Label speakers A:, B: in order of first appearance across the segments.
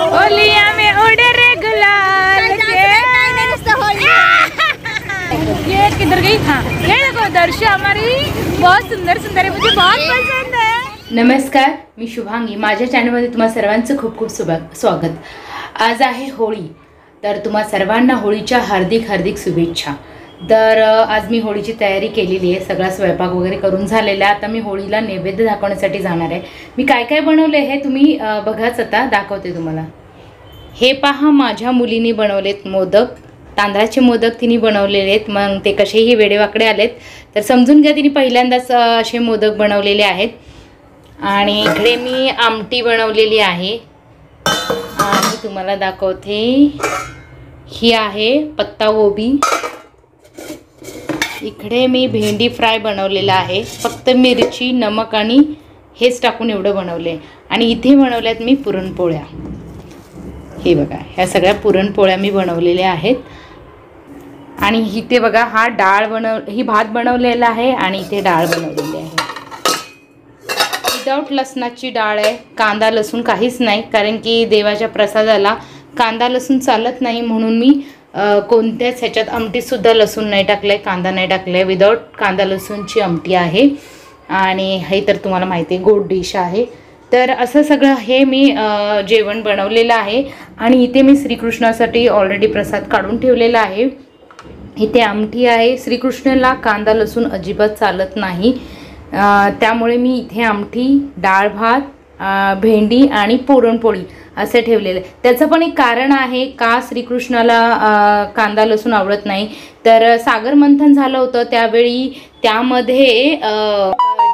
A: होलिया में उड़े रे गुलाल ये किधर गई? हाँ ये देखो दर्शा हमारी बहुत सुंदर सुंदर है, मुझे बहुत पसंद है। नमस्कार, मी शुभांगी, माझ्या चॅनलमध्ये तुम्हा सर्वांचं खूप खूप स्वागत। आज आहे होळी, तर तुम्हा सर्वांना होळीच्या हार्दिक हार्दिक शुभेच्छा। तर आज मी होळीची तयारी केलेली आहे, सगळा स्वयंपाक वगैरे करून झालेला आहे। आता मी होळीला नैवेद्य दाखवण्यासाठी जाणार आहे। मी काय काय बनवले हे तुम्ही बघाच, आता दाखवते तुम्हाला। हे पहा, माझ्या मुलीने बनवलेत मोदक, तांदळाचे मोदक तिने बनवलेले आहेत। मग ते कसेही वेडेवाकडे आलेत तर समजून घ्या, तिने पहिल्यांदाच असे मोदक बनवलेले आहेत। आणि इकडे मी आमटी बनवलेली आहे आणि तुम्हाला दाखवते, ही आहे पत्ता गोबी। इकडे मी भेंडी फ्राय बनवलेला आहे, फक्त मिरची, नमक आणि हेच टाकून एवढं बनवले। आणि इथे बनवल्यात मी पुरणपोळ्या, हे बघा, ह्या सगळ्या पुरणपोळ्या मी बनवलेल्या आहेत। आणि इथे बघा, हा ही भात बनवलेला आहे आणि इथे डाळ बनवलेली आहे, विदाउट लसणाची डाळ आहे। कांदा लसूण काहीच नाही, कारण की देवाच्या प्रसादाला कांदा लसूण चालत नाही, म्हणून मी कोणत्याच ह्याच्यात आमटीसुद्धा लसूण नाही टाकलं, कांदा नाही टाकलं, विदाउट कांदा लसूणची आमटी आहे। आणि हे तर तुम्हाला माहिती आहे गोड डिश आहे। तर असं सगळं हे मी जेवण बनवलेलं आहे। आणि इथे मी श्रीकृष्णासाठी ऑलरेडी प्रसाद काढून ठेवलेला आहे। इथे आमटी आहे, श्रीकृष्णाला कांदा लसूण अजिबात चालत नाही, त्यामुळे मी इथे आमटी, डाळ भात, भेंडी आणि पुरणपोळी असे ठेवलेले। त्याचं पण एक कारण आहे का श्रीकृष्णाला कांदा लसूण आवडत नाही। तर सागर मंथन झालं होतं, त्यावेळी त्यामध्ये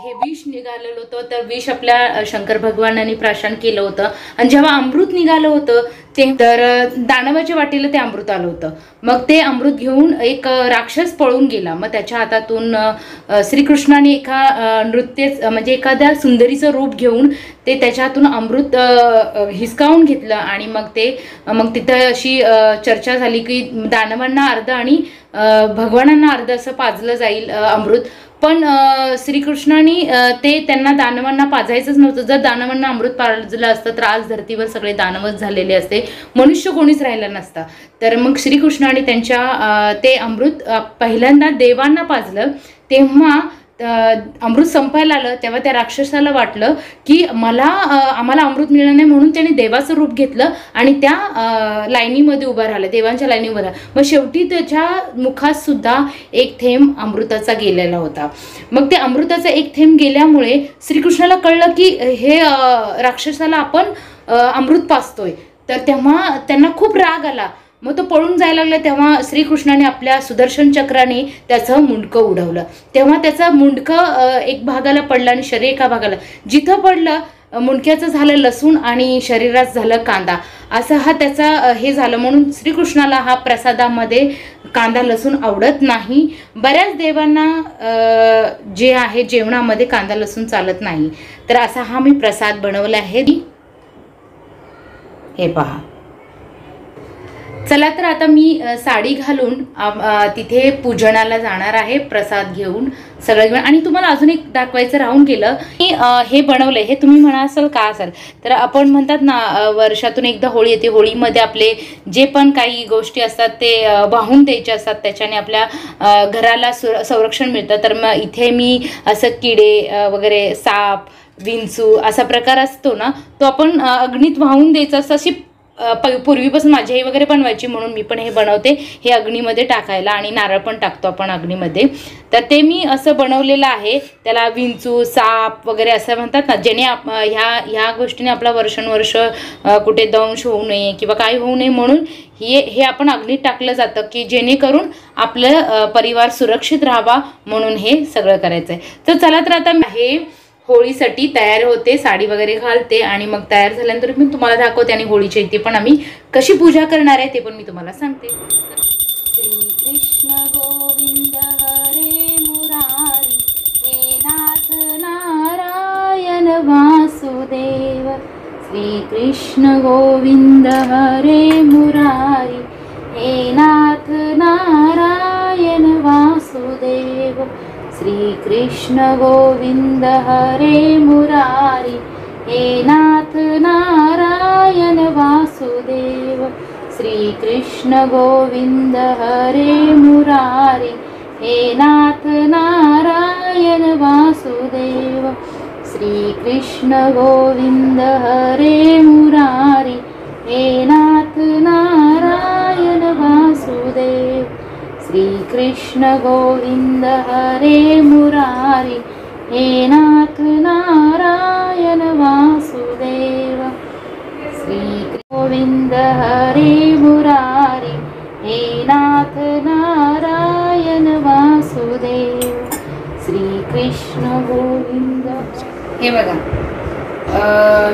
A: हे विष निघालेलं होतं, तर विष आपल्या शंकर भगवानांनी प्राशन केलं होतं। आणि जेव्हा अमृत निघालं होतं ते, तर दानवाच्या वाटेला ते अमृत आलं होतं। मग ते अमृत घेऊन एक राक्षस पळून गेला। मग त्याच्या हातातून श्रीकृष्णाने म्हणजे एखाद्या सुंदरीचं रूप घेऊन ते त्याच्या हातून अमृत हिसकावून घेतलं। आणि मग तिथं अशी चर्चा झाली की दानवांना अर्ध आणि भगवानांना अर्ध असं पाजलं जाईल अमृत। पण श्रीकृष्णाने ते त्यांना दानवांना पाजायचंच नव्हतं। जर दानवांना अमृत पाजलं असतं तर आज धर्तीवर सगळे दानवच झालेले असते, मनुष्य कोणीच राहिला नसता। तर मग श्रीकृष्णाने त्यांच्या ते अमृत पहिल्यांदा देवांना पाजलं। तेव्हा अमृत संपायला आलं, तेव्हा त्या राक्षसाला वाटलं की आम्हाला अमृत मिळणार नाही, म्हणून त्याने देवाचं रूप घेतलं आणि त्या लाईनीमध्ये उभा राहिला, देवांच्या लाईनी उभा राहिला। मग शेवटी त्याच्या मुखात सुद्धा एक थेंब अमृताचा गेलेला होता। मग ते अमृताचा एक थेंब गेल्यामुळे श्रीकृष्णाला कळलं की हे राक्षसाला आपण अमृत पाजतोय। तर तेव्हा त्यांना खूप राग आला, मग तो पळून जायला लागला। तेव्हा श्रीकृष्णाने आपल्या सुदर्शन चक्राने त्याचं मुंडकं उडवलं। तेव्हा त्याचं मुंडकं एक भागाला पडलं आणि शरीर एका भागाला, जिथं पडलं मुंडक्याचं झालं लसूण आणि शरीरात झालं कांदा, असं हा त्याचा हे झालं। म्हणून श्रीकृष्णाला हा प्रसादामध्ये कांदा लसूण आवडत नाही। बऱ्याच देवांना जे आहे जेवणामध्ये कांदा लसूण चालत नाही। तर असा हा मी प्रसाद बनवला आहे, हे पहा। चला, तर आता मी साडी घालून तिथे पूजनाला जाणार आहे, प्रसाद घेऊन सगळं घेऊन। आणि तुम्हाला अजून एक दाखवायचं राहून गेलं, मी हे बनवलंय, हे तुम्ही म्हणा असाल का असाल, तर आपण म्हणतात ना वर्षातून एकदा होळी येते, होळीमध्ये आपले जे पण काही गोष्टी असतात ते वाहून द्यायचे असतात, त्याच्याने आपल्या घराला संरक्षण मिळतं। तर मग इथे मी असं किडे वगैरे, साप, विंचू असा प्रकार असतो ना, तो आपण अग्नीत वाहून द्यायचा असं। अशी पूर्वीपासून माझी आई वगैरे बनवायची, म्हणून मी पण हे बनवते, हे अग्नीमध्ये टाकायला। आणि नारळ पण टाकतो आपण अग्नीमध्ये। तर ते मी असं बनवलेलं आहे, त्याला विंचू, साप वगैरे असं म्हणतात ना, ज्याने ह्या गोष्टीने आपला वर्षानुवर्ष कुठे दंश होऊ नये किंवा काही होऊ नये, म्हणून हे आपण अग्नीत टाकलं जातं की जेणेकरून आपलं परिवार सुरक्षित राहावा, म्हणून हे सगळं करायचं आहे। तर चला, तर आता हे होळीसाठी तयार होते, साडी वगैरे घालते आणि मग तयार झाल्यानंतर मी तुम्हाला दाखवते। आणि होळीच्या इथे पण आम्ही कशी पूजा करणार आहे ते पण मी तुम्हाला सांगते। श्री कृष्ण गोविंद हरे मुरारी, हे नाथ नारायण वासुदेव। श्री कृष्ण गोविंद हरे मुरारी, हे नाथ नारायण वासुदेव। श्री कृष्ण गोविंद हरे मुरारी, हे नाथ नारायण वासुदेव। श्री कृष्ण गोविंद हरे मुरारी, हे नाथ नारायण वासुदेव। श्री कृष्ण गोविंद हरे मुरारी, हे नाथ नारायण वासुदेव। श्री कृष्ण गोविंद हरे मुरारी, हे नाथ नारायण वासुदेव। श्री गोविंद हरे मुरारी, हे नाथ नारायण वासुदेव। श्री कृष्ण गोविंद। हे बघा,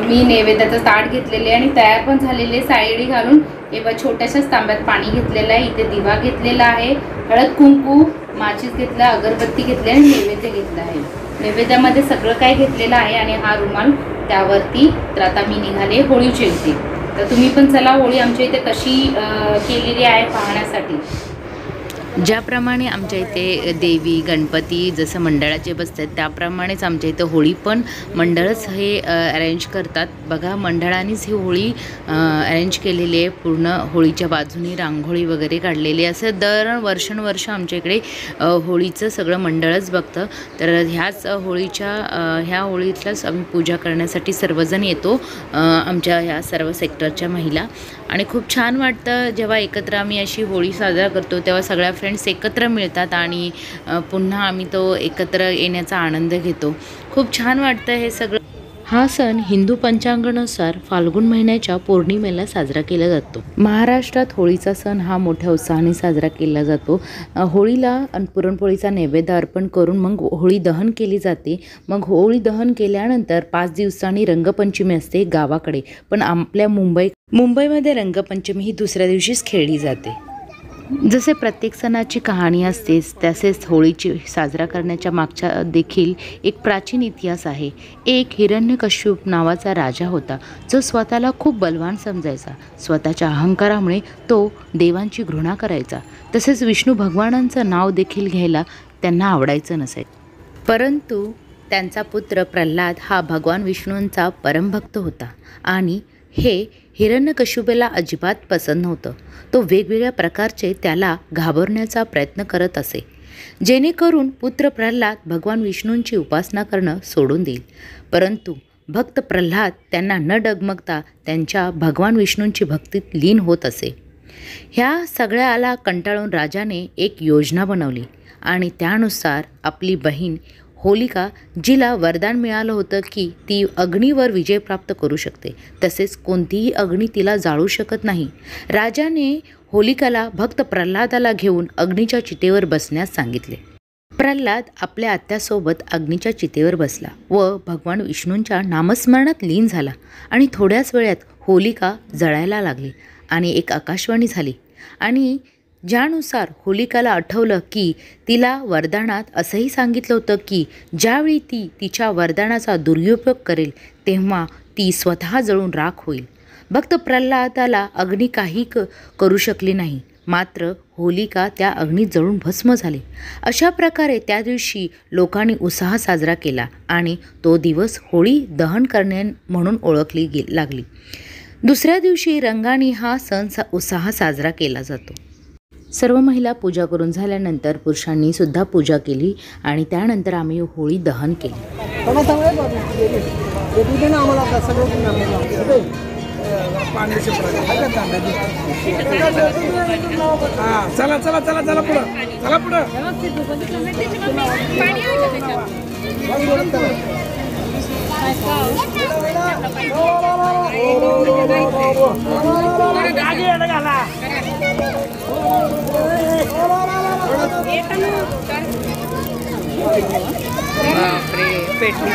A: मी नैवेद्याचं ताट घेतलेले आणि तयार पण झालेले साईडी घालून एवढा छोट्याशाच तांब्यात पाणी घेतलेलं आहे। इथे दिवा घेतलेला आहे, हळद कुंकू माचीस घेतला, अगरबत्ती घेतली आणि नैवेद्य घेतला आहे। नैवेद्यामध्ये सगळं काही घेतलेलं आहे आणि हा रुमाल त्यावरती। तर आता मी निघाले होळीच्या इथे। तर तुम्ही पण चला होळी आमच्या इथे कशी केलेली आहे पाहण्यासाठी। ज्याप्रमाणे आमच्या इथे देवी गणपती जसं मंडळाचे बसतात त्याप्रमाणेच आमच्या इथे होळी पण मंडळच हे अरेंज करतात। बघा, मंडळानेच ही होळी अरेंज केलेली आहे। पूर्ण होळीच्या बाजूनी रांगोळी वगैरे काढलेली आहे। असं दर वर्षानुवर्ष आमच्या इकडे होळीचं सगळं मंडळच बघतं। तर ह्या होळीतलाच आम्ही पूजा करण्यासाठी सर्वजण येतो, आमच्या ह्या सर्व सेक्टरच्या महिला। आणि खूप छान वाटतं जेव्हा एकत्र आम्ही अशी होळी साजरा करतो, तेव्हा सगळ्या फ्रेंड्स एकत्र मिळतात आणि पुन्हा आम्ही तो एकत्र येण्याचा आनंद घेतो। खूप छान वाटतं हे सगळं। हा सण हिंदू पंचांगानुसार फाल्गुन महिन्याच्या पौर्णिमेला साजरा केला जातो। महाराष्ट्रात होळीचा सण हा मोठ्या उत्साहाने साजरा केला जातो। होळीला पुरणपोळीचा नैवेद्य अर्पण करून मग होळी दहन केली जाते। मग होळी दहन केल्यानंतर 5 दिवसांनी रंगपंचमी असते गावाकडे, पण आपल्या मुंबईमध्ये रंगपंचमी ही दुसऱ्या दिवशीच खेळली जाते। जसे प्रत्येक सणाची कहाणी असतेच, तसेच होळीची साजरा करण्याच्या मागच्या देखील एक प्राचीन इतिहास आहे। एक हिरण्यकश्यप नावाचा राजा होता, जो स्वतःला खूप बलवान समजायचा। स्वतःच्या अहंकारामुळे तो देवांची घृणा करायचा, तसेच विष्णू भगवानांचं नाव देखील घ्यायला त्यांना आवडायचं नसे। परंतु त्यांचा पुत्र प्रल्हाद हा भगवान विष्णूंचा परमभक्त होता आणि हे हिरण्यकश्यपाला अजिबात पसंत नव्हतं। तो वेगवेगळ्या प्रकारचे त्याला घाबरण्याचा प्रयत्न करत असे, जेणेकरून पुत्र प्रल्हाद भगवान विष्णूंची उपासना करणं सोडून देईल। परंतु भक्त प्रल्हाद त्यांना न डगमगता त्यांच्या भगवान विष्णूंची भक्तीत लीन होत असे। ह्या सगळ्याला कंटाळून राजाने एक योजना बनवली आणि त्यानुसार आपली बहीण होलिका, जिला वरदान मिळालं होतं की ती अग्नीवर विजय प्राप्त करू शकते, तसेच कोणतीही अग्नी तिला जाळू शकत नाही, राजाने होलिकाला भक्त प्रल्हादाला घेऊन अग्नीच्या चितेवर बसण्यास सांगितले। प्रल्हाद आपल्या आत्यासोबत अग्नीच्या चितेवर बसला व भगवान विष्णूंच्या नामस्मरणात लीन झाला आणि थोड्याच वेळात होलिका जळायला लागली आणि एक आकाशवाणी झाली आणि ज्यानुसार होलिकाला आठवलं की तिला वरदानात असंही सांगितलं होतं की ज्यावेळी ती तिच्या वरदानाचा दुरुपयोग करेल तेव्हा ती स्वतः जळून राख होईल। भक्त प्रल्हादाला अग्नी काही करू शकली नाही, मात्र होलिका त्या अग्नीत जळून भस्म झाली। अशा प्रकारे त्या दिवशी लोकांनी उत्साह साजरा केला आणि तो दिवस होळी दहन करणे म्हणून ओळखली लागली। दुसऱ्या दिवशी रंगाने हा सण उत्साह साजरा केला जातो। सर्व महिला पूजा करून झाल्यानंतर पुरुषांनी सुद्धा पूजा केली आणि त्यानंतर आम्ही होळी दहन केली।
B: चला चला चला चला पुढं, चला पुढं।
A: बापरे, पेटली।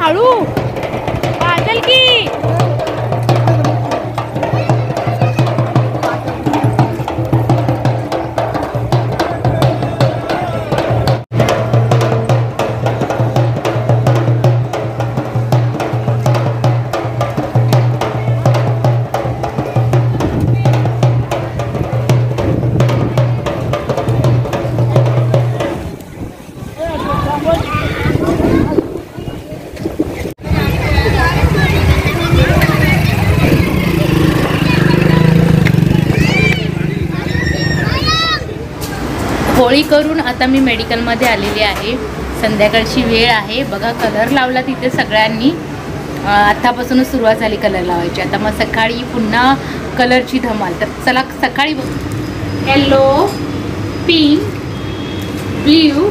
A: हळू बादल की होळी करून आता मी मेडिकलमध्ये आलेली आहे. संध्याकाळची वेळ आहे. बघा कलर लावला तिथे सगळ्यांनी. आत्तापासूनच सुरुवात झाली कलर लावायची. आता मग सकाळी पुन्हा कलरची धमाल. तर चला सकाळी येलो, पिंक, ब्ल्यू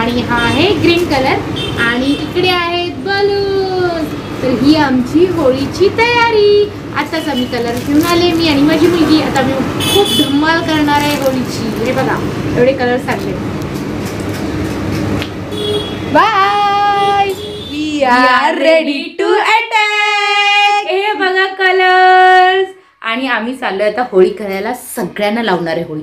A: आणि हा आहे ग्रीन कलर आणि इकडे आहेत बलून. तर ही आमची होळीची तयारी. आताच आम्ही कलर घेऊन आले, मी आणि माझी मुलगी. आता मी खूप धमाल करणार आहे होळीची. हे बघा एवढे कलर आणले. Bye, we are ready to attack. हे बघा कलर्स. आणि आम्ही चाललोय आता होळी करायला. सगळ्यांना लावणार आहे होळी.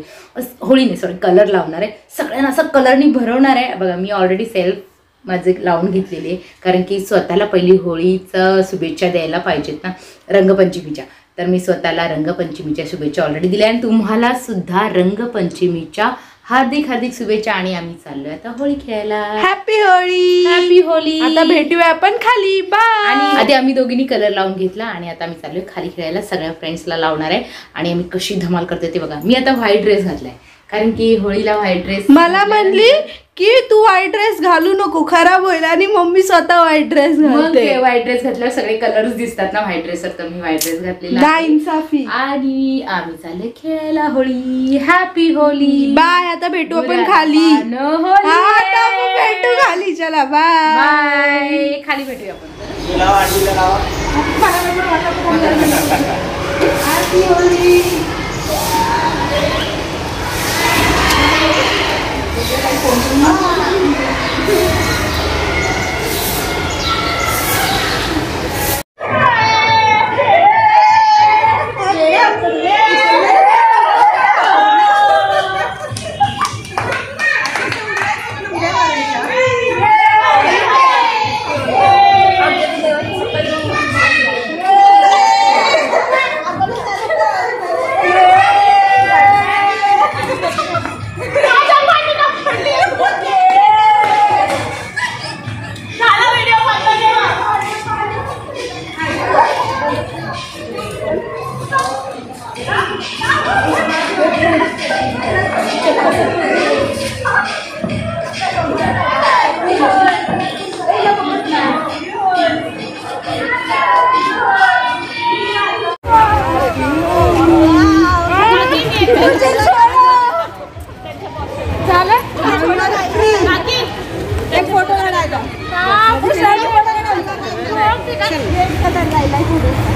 A: होळी नाही सॉरी कलर लावणार आहे. सगळ्यांना असं कलरनी भरवणार आहे. बघा मी ऑलरेडी सेल्फ माझे लावून घेतलेली आहे, कारण की स्वतःला पहिली होळीचं शुभेच्छा द्यायला पाहिजेत ना, रंगपंचमीच्या. तर मी स्वतःला रंगपंचमीच्या शुभेच्छा ऑलरेडी दिल्या आणि तुम्हाला सुद्धा रंगपंचमीच्या हार्दिक हार्दिक शुभेच्छा. आणि आम्ही चाललोय आता होळी खेळायला.
C: हॅपी होळी.
A: हॅपी होळी.
C: आता भेटूया आपण खाली. बाय.
A: आणि आधी आम्ही दोघींनी कलर लावून घेतला आणि आता आम्ही चाललोय खाली खेळायला. सगळ्या फ्रेंड्सला लावणार आहे आणि आम्ही कशी धमाल करतोय ते बघा. मी आता व्हाईट ड्रेस घातलाय, कारण की होळीला व्हाईट ड्रेस.
C: मला म्हणली की तू व्हाईट ड्रेस घालू नको, खराब होईल. आणि मम्मी स्वतः व्हाईट ड्रेस घालते.
A: व्हाईट ड्रेस घातल्यावर सगळे कलर्स दिसतात ना व्हाईट ड्रेसवर. तर मी व्हाईट ड्रेस घातलेला
C: नाइंसाफी.
A: आणि आम्ही चालले खेळायला होळी. हॅपी होळी.
C: बाय. आता भेटू आपण खाली. आता भेटू खाली. चला बाय
A: बाय. खाली भेटूया आपण.
C: हॅपी होळी.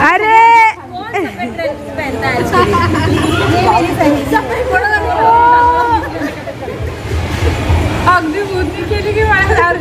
C: अरे अगदी बुद्धी केली की मला.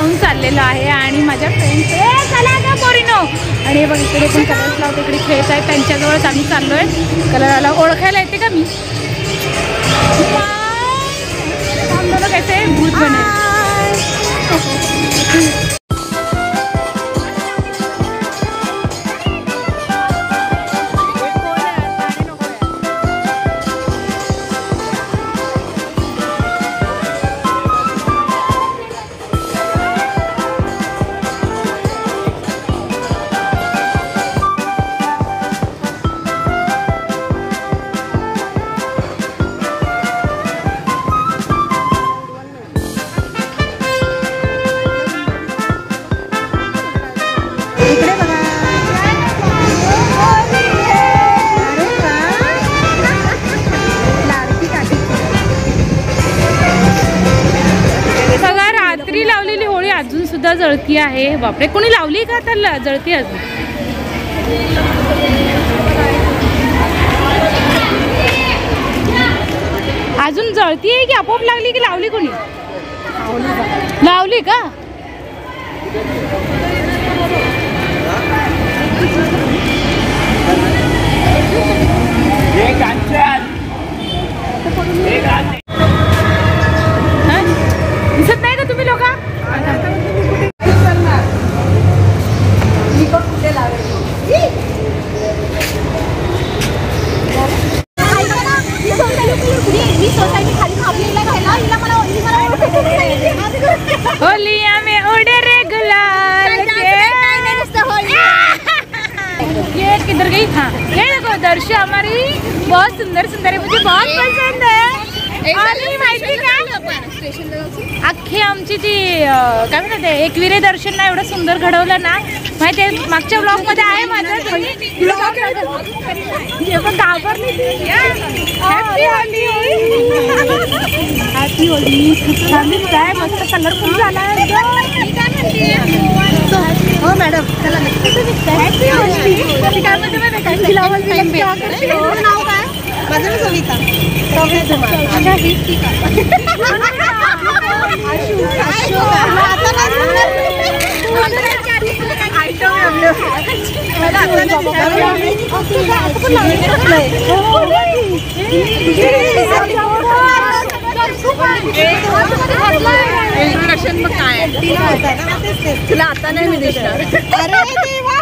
A: लावून चाललेलो आहे आणि माझ्या फ्रेंड्स चला का पोरीनो आणि बघ इकडे पण कलर्स लावून इकडे खेळत आहेत त्यांच्याजवळच आम्ही चाललोय. कलरला ओळखायला येते का मी? कैसे भूत बने. अजून सुद्धा जळती आहे. बापरे, कोणी लावली का त्याला? जळती अजून. अजून जळती आहे की आपोआप लागली की लावली कोणी? लावली का? दिसत नाही का तुम्ही लोक? होलिया में उड़े रे गुलाल ये किधर गई? हाँ ये देखो दर्शा हमारी बहुत सुंदर सुंदर है, मुझे बहुत पसंद है. आणि माहिती का अख्खी आमची ती काय म्हणते एकविरे दर्शन ना एवढं सुंदर घडवलं ना माहिती आहे. मागच्या ब्लॉग मध्ये आहे माझं. पण घाबरली. Happy Holy. Happy Holy. काय मस्त कलरफुल झाला.
C: हो मॅडम चला.
A: Happy Holy. काय म्हणते माहिती नाव काय?
C: माझं सविता. इंट्रोडक्शन मग काय तुला आता नाही मी दिसणार. अरे देवा.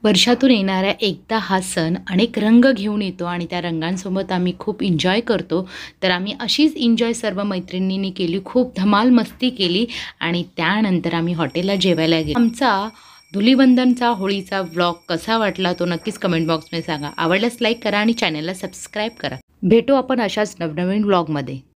A: वर्षातून येणाऱ्या एकदा हा सण अनेक रंग घेऊन येतो आणि त्या रंगांसोबत आम्ही खूप एन्जॉय करतो. तर आम्ही अशीच एन्जॉय सर्व मैत्रिणींनी केली. खूप धमाल मस्ती केली आणि त्यानंतर आम्ही हॉटेलला जेवायला गेलो. आमचा धुलीवंदनचा होळीचा व्लॉग कसा वाटला तो नक्कीच कमेंट बॉक्समध्ये सांगा. आवडल्यास लाईक करा आणि चॅनलला सबस्क्राईब करा. भेटू आपण अशाच नवनवीन व्लॉगमध्ये.